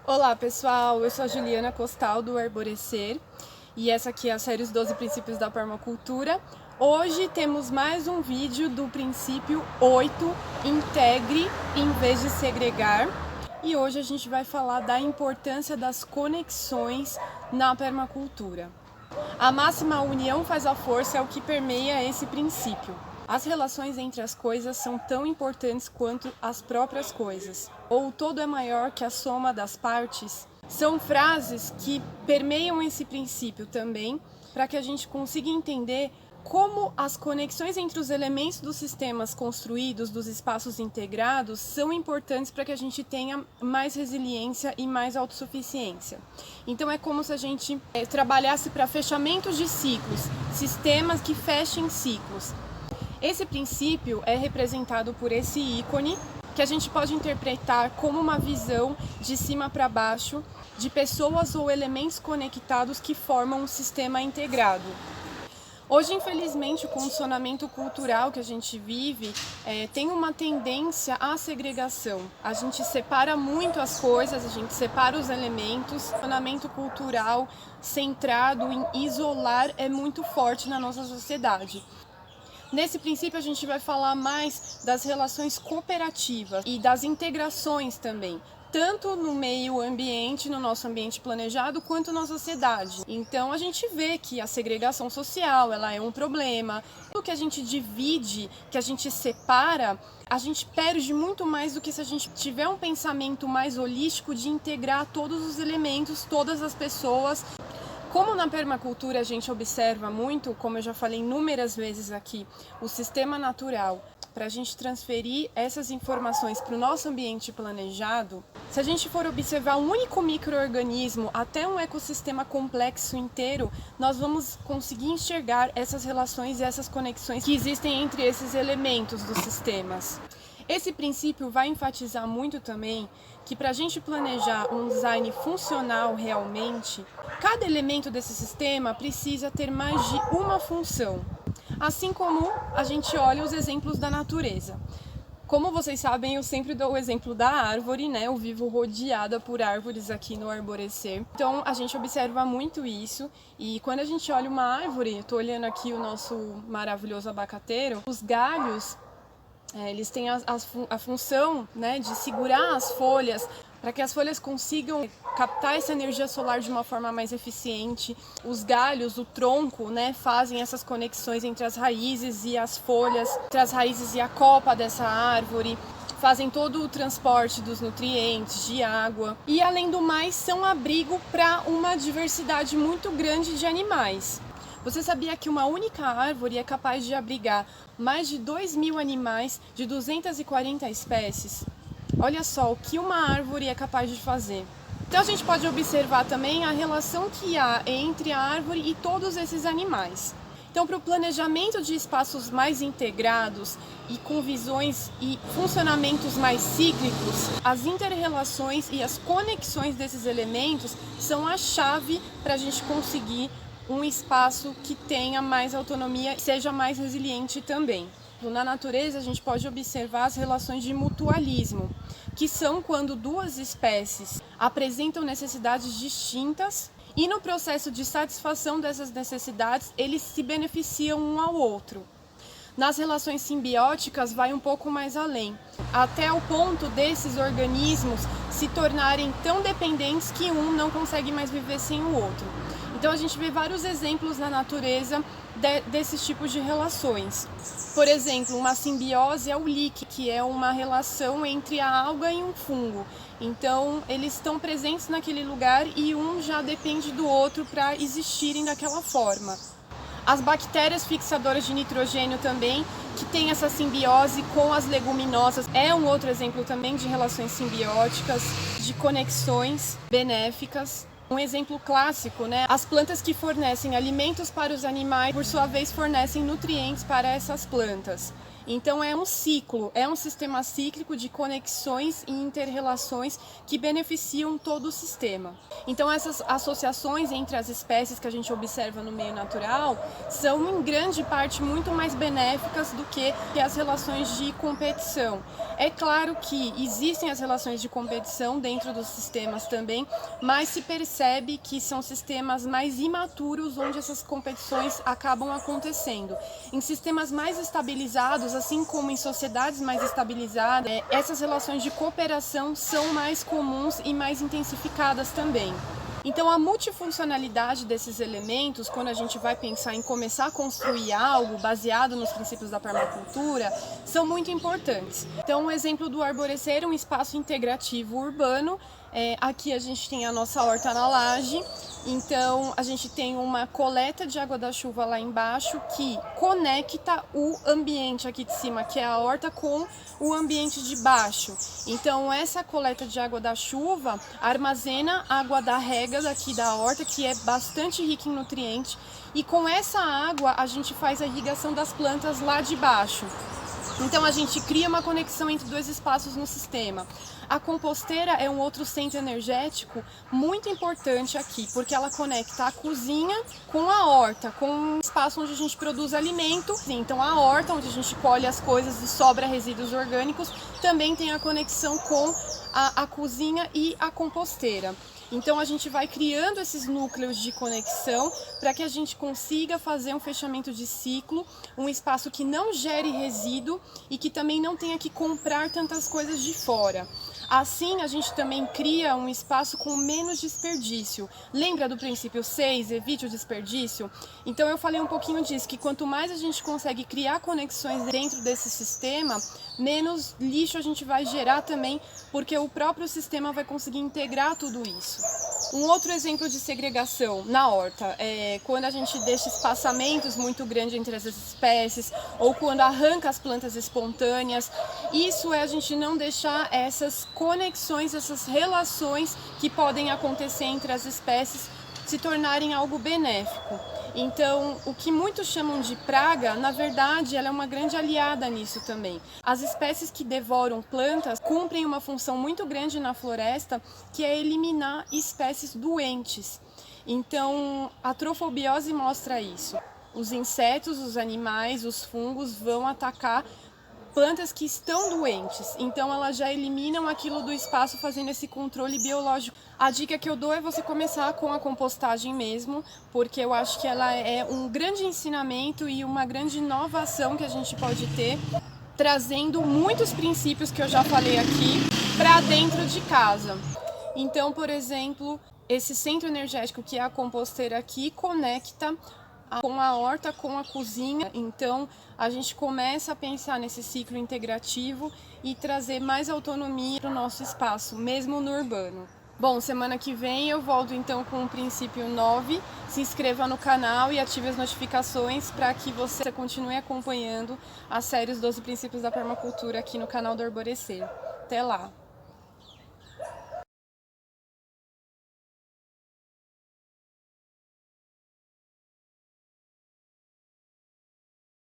Olá pessoal, eu sou a Juliana Costal do Arborecer e essa aqui é a série Os 12 Princípios da Permacultura. Hoje temos mais um vídeo do princípio 8, integre em vez de segregar. E hoje a gente vai falar da importância das conexões na permacultura. A máxima união faz a força é o que permeia esse princípio. As relações entre as coisas são tão importantes quanto as próprias coisas. Ou o todo é maior que a soma das partes. São frases que permeiam esse princípio também, para que a gente consiga entender como as conexões entre os elementos dos sistemas construídos, dos espaços integrados, são importantes para que a gente tenha mais resiliência e mais autossuficiência. Então é como se a gente trabalhasse para fechamentos de ciclos, sistemas que fechem ciclos. Esse princípio é representado por esse ícone, que a gente pode interpretar como uma visão de cima para baixo de pessoas ou elementos conectados que formam um sistema integrado. Hoje, infelizmente, o condicionamento cultural que a gente vive tem uma tendência à segregação. A gente separa muito as coisas, a gente separa os elementos. O condicionamento cultural centrado em isolar é muito forte na nossa sociedade. Nesse princípio, a gente vai falar mais das relações cooperativas e das integrações também, tanto no meio ambiente, no nosso ambiente planejado, quanto na sociedade. Então, a gente vê que a segregação social, ela é um problema. O que a gente divide, que a gente separa, a gente perde muito mais do que se a gente tiver um pensamento mais holístico de integrar todos os elementos, todas as pessoas. Como na permacultura a gente observa muito, como eu já falei inúmeras vezes aqui, o sistema natural, para a gente transferir essas informações para o nosso ambiente planejado, se a gente for observar um único micro-organismo até um ecossistema complexo inteiro, nós vamos conseguir enxergar essas relações e essas conexões que existem entre esses elementos dos sistemas. Esse princípio vai enfatizar muito também que para a gente planejar um design funcional realmente, cada elemento desse sistema precisa ter mais de uma função. Assim como a gente olha os exemplos da natureza. Como vocês sabem, eu sempre dou o exemplo da árvore, né? Eu vivo rodeada por árvores aqui no Arborecer. Então, a gente observa muito isso. E quando a gente olha uma árvore, eu estou olhando aqui o nosso maravilhoso abacateiro, os galhos, eles têm a função, né, de segurar as folhas, para que as folhas consigam captar essa energia solar de uma forma mais eficiente. Os galhos, o tronco, né, fazem essas conexões entre as raízes e as folhas, entre as raízes e a copa dessa árvore, fazem todo o transporte dos nutrientes, de água. E, além do mais, são abrigo para uma diversidade muito grande de animais. Você sabia que uma única árvore é capaz de abrigar mais de 2.000 animais de 240 espécies? Olha só o que uma árvore é capaz de fazer. Então a gente pode observar também a relação que há entre a árvore e todos esses animais. Então, para o planejamento de espaços mais integrados e com visões e funcionamentos mais cíclicos, as inter-relações e as conexões desses elementos são a chave para a gente conseguir um espaço que tenha mais autonomia e seja mais resiliente também. Na natureza, a gente pode observar as relações de mutualismo, que são quando duas espécies apresentam necessidades distintas e no processo de satisfação dessas necessidades, eles se beneficiam um ao outro. Nas relações simbióticas, vai um pouco mais além, até o ponto desses organismos se tornarem tão dependentes que um não consegue mais viver sem o outro. Então a gente vê vários exemplos na natureza desses tipos de relações. Por exemplo, uma simbiose é o líquen, que é uma relação entre a alga e um fungo. Então eles estão presentes naquele lugar e um já depende do outro para existirem daquela forma. As bactérias fixadoras de nitrogênio também, que tem essa simbiose com as leguminosas, é um outro exemplo também de relações simbióticas, de conexões benéficas. Um exemplo clássico, né? As plantas que fornecem alimentos para os animais, por sua vez, fornecem nutrientes para essas plantas. Então é um ciclo, é um sistema cíclico de conexões e inter-relações que beneficiam todo o sistema. Então essas associações entre as espécies que a gente observa no meio natural são em grande parte muito mais benéficas do que as relações de competição. É claro que existem as relações de competição dentro dos sistemas também, mas se percebe que são sistemas mais imaturos onde essas competições acabam acontecendo. Em sistemas mais estabilizados, assim como em sociedades mais estabilizadas, essas relações de cooperação são mais comuns e mais intensificadas também. Então, a multifuncionalidade desses elementos, quando a gente vai pensar em começar a construir algo baseado nos princípios da permacultura, são muito importantes. Então, um exemplo do arborecer é um espaço integrativo urbano. Aqui a gente tem a nossa horta na laje, então a gente tem uma coleta de água da chuva lá embaixo que conecta o ambiente aqui de cima, que é a horta, com o ambiente de baixo. Então essa coleta de água da chuva armazena a água da rega daqui da horta, que é bastante rica em nutrientes, e com essa água a gente faz a irrigação das plantas lá de baixo. Então a gente cria uma conexão entre dois espaços no sistema. A composteira é um outro centro energético muito importante aqui, porque ela conecta a cozinha com a horta, com um espaço onde a gente produz alimento. Então a horta, onde a gente colhe as coisas e sobra resíduos orgânicos, também tem a conexão com a cozinha e a composteira. Então a gente vai criando esses núcleos de conexão para que a gente consiga fazer um fechamento de ciclo, um espaço que não gere resíduo e que também não tenha que comprar tantas coisas de fora. Assim, a gente também cria um espaço com menos desperdício. Lembra do princípio 6, evite o desperdício? Então eu falei um pouquinho disso, que quanto mais a gente consegue criar conexões dentro desse sistema, menos lixo a gente vai gerar também, porque o próprio sistema vai conseguir integrar tudo isso. Um outro exemplo de segregação na horta é quando a gente deixa espaçamentos muito grandes entre as espécies, ou quando arranca as plantas espontâneas. Isso é a gente não deixar essas conexões, essas relações que podem acontecer entre as espécies se tornarem algo benéfico. Então, o que muitos chamam de praga, na verdade, ela é uma grande aliada nisso também. As espécies que devoram plantas cumprem uma função muito grande na floresta, que é eliminar espécies doentes. Então, a trofobiose mostra isso. Os insetos, os animais, os fungos vão atacar plantas que estão doentes, então elas já eliminam aquilo do espaço, fazendo esse controle biológico. A dica que eu dou é você começar com a compostagem mesmo, porque eu acho que ela é um grande ensinamento e uma grande inovação que a gente pode ter, trazendo muitos princípios que eu já falei aqui para dentro de casa. Então, por exemplo, esse centro energético que é a composteira aqui conecta com a horta, com a cozinha. Então a gente começa a pensar nesse ciclo integrativo e trazer mais autonomia para o nosso espaço, mesmo no urbano. Bom, semana que vem eu volto então com o princípio 9. Se inscreva no canal e ative as notificações para que você continue acompanhando a série Os 12 Princípios da Permacultura aqui no canal do Arborecer. Até lá!